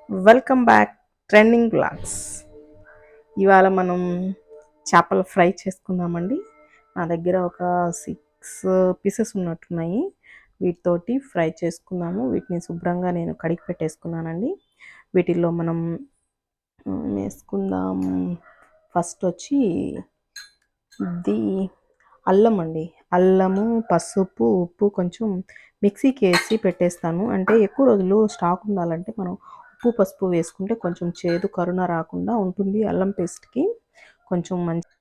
Welcome back trending blogs. ఇవాళ మనం చేపల ఫ్రై చేసుకుందామండి. నా దగ్గర ఒక 6 పీసెస్ ఉన్నట్టున్నాయి. వీటితోటి ఫ్రై చేసుకుందాము. వీటిని శుభ్రంగా నేను కడిగి పెట్టేసుకున్నానండి. వీటిల్లో మనం వేసుకుందాం. ఫస్ట్ వచ్చి ఇది అల్లం అండి. అల్లము, పసుపు, ఉప్పు కొంచెం మిక్సీకి వేసి పెట్టేస్తాను. అంటే ఎక్కువ రోజులు స్టాక్ ఉండాలంటే మనం ఉప్పు, పసుపు వేసుకుంటే కొంచెం చేదు కరుణ రాకుండా ఉంటుంది. అల్లం పేస్ట్కి కొంచెం మంచి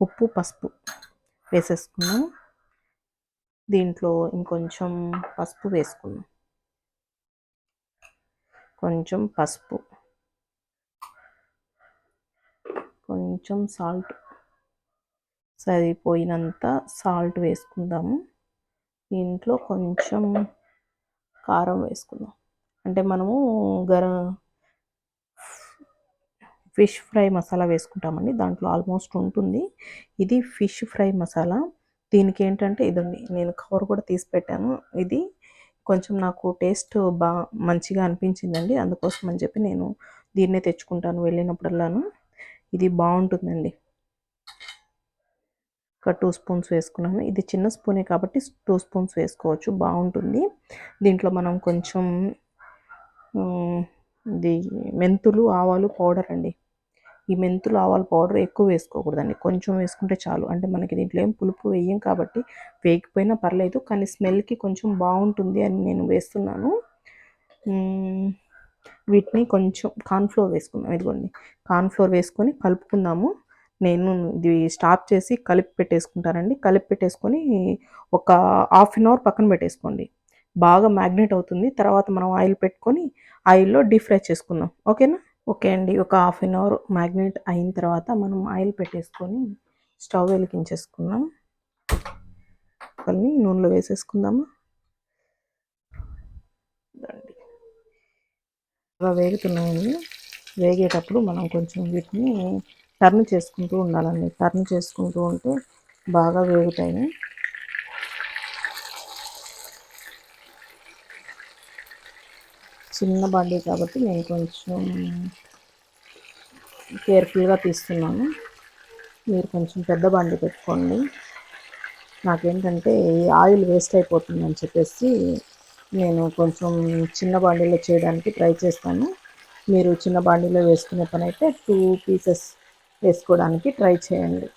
ఉప్పు, పసుపు వేసేసుకున్నాం. దీంట్లో ఇంకొంచెం పసుపు వేసుకున్నాం. కొంచెం పసుపు, కొంచెం సాల్ట్, సరిపోయినంత సాల్ట్ వేసుకుందాము. దీంట్లో కొంచెం కారం వేసుకుందాం. అంటే మనము ఫిష్ ఫ్రై మసాలా వేసుకుంటామండి. దాంట్లో ఆల్మోస్ట్ ఉంటుంది. ఇది ఫిష్ ఫ్రై మసాలా. దీనికి ఏంటంటే ఇదండి, నేను కవర్ కూడా తీసి పెట్టాను. ఇది కొంచెం నాకు టేస్ట్ మంచిగా అనిపించిందండి. అందుకోసం అని చెప్పి నేను దీన్నే తెచ్చుకుంటాను వెళ్ళినప్పుడల్లాను. ఇది బాగుంటుందండి. ఒక 2 స్పూన్స్ వేసుకున్నాను. ఇది చిన్న స్పూనే కాబట్టి 2 స్పూన్స్ వేసుకోవచ్చు, బాగుంటుంది. దీంట్లో మనం కొంచెం ఇది మెంతులు, ఆవాలు పౌడర్ అండి. ఈ మెంతులు, ఆవాల పౌడర్ ఎక్కువ వేసుకోకూడదండి, కొంచెం వేసుకుంటే చాలు. అంటే మనకి దీంట్లో ఏం పులుపు వేయం కాబట్టి వేయకపోయినా పర్లేదు, కానీ స్మెల్కి కొంచెం బాగుంటుంది అని నేను వేస్తున్నాను. వీటిని కొంచెం కార్న్ఫ్లోర్ వేసుకుందాం. ఇదిగోండి, కార్న్ఫ్లోర్ వేసుకొని కలుపుకుందాము. నేను ఇది స్టాప్ చేసి కలిపి పెట్టేసుకుంటానండి. కలిపి పెట్టేసుకొని ఒక హాఫ్ అన్ అవర్ పక్కన పెట్టేసుకోండి. బాగా మ్యాగ్నేట్ అవుతుంది. తర్వాత మనం ఆయిల్ పెట్టుకొని ఆయిల్లో డీప్ ఫ్రై చేసుకుందాం. ఓకేనా? ఓకే అండి. ఒక హాఫ్ అన్ అవర్ మ్యాగ్నేట్ అయిన తర్వాత మనం ఆయిల్ పెట్టేసుకొని స్టవ్ వెలిగించేసుకుందాం. కొన్ని నూనెలో వేసేసుకుందాము. బాగా వేగుతున్నాయండి. వేగేటప్పుడు మనం కొంచెం వీటిని టర్న్ చేసుకుంటూ ఉండాలండి. టర్న్ చేసుకుంటూ ఉంటే బాగా వేగుతాయి. చిన్న బండి కాబట్టి నేను కొంచెం కేర్ఫుల్గా తీస్తున్నాను. మీరు కొంచెం పెద్ద బండి పెట్టుకోండి. నాకేంటంటే ఆయిల్ వేస్ట్ అయిపోతుందని చెప్పేసి నేను కొంచెం చిన్న బాండీలో చేయడానికి ట్రై చేస్తాను. మీరు చిన్న బాండీలో వేసుకునే పని అయితే 2 పీసెస్ వేసుకోవడానికి ట్రై చేయండి.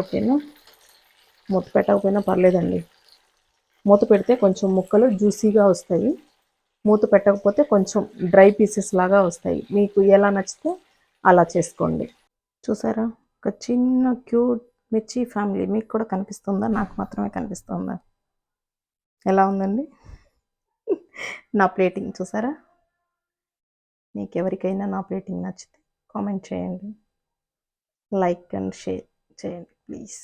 ఓకేనా? మూత పెట్టకపోయినా పర్లేదండి. మూత పెడితే కొంచెం ముక్కలు జ్యూసీగా వస్తాయి. మూత పెట్టకపోతే కొంచెం డ్రై పీసెస్ లాగా వస్తాయి. మీకు ఎలా నచ్చితే అలా చేసుకోండి. చూసారా, ఒక చిన్న క్యూట్ మిర్చి ఫ్యామిలీ. మీకు కూడా కనిపిస్తుందా? నాకు మాత్రమే కనిపిస్తుందా? ఎలా ఉందండి నా ప్లేటింగ్? చూసారా? మీకు ఎవరికైనా నా ప్లేటింగ్ నచ్చితే కామెంట్ చేయండి, లైక్ అండ్ షేర్ చేయండి ప్లీజ్.